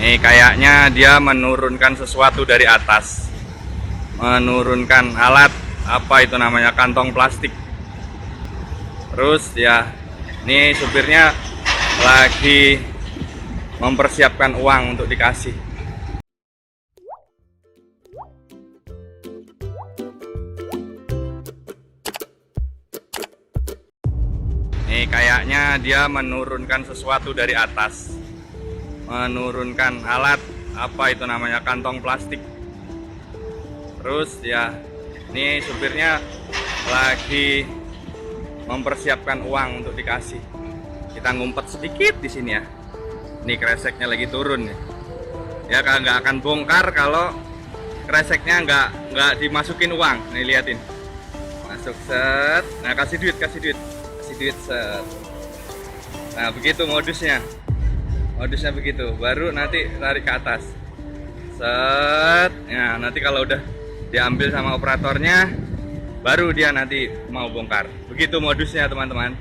Nih kayaknya dia menurunkan sesuatu dari atas. Menurunkan alat, apa itu namanya, kantong plastik. Terus ya, ini supirnya lagi mempersiapkan uang untuk dikasih. Nih kayaknya dia menurunkan sesuatu dari atas. Menurunkan alat, apa itu namanya, kantong plastik. Terus ya, ini supirnya lagi mempersiapkan uang untuk dikasih. Kita ngumpet sedikit di sini ya. Ini kreseknya lagi turun ya. Ya kan nggak akan bongkar kalau kreseknya nggak dimasukin uang. Nih liatin, masuk set. Nah kasih duit set. Nah begitu modusnya begitu. Baru nanti tarik ke atas set. Nah nanti kalau udah diambil sama operatornya, baru dia nanti mau bongkar. Begitu modusnya teman-teman.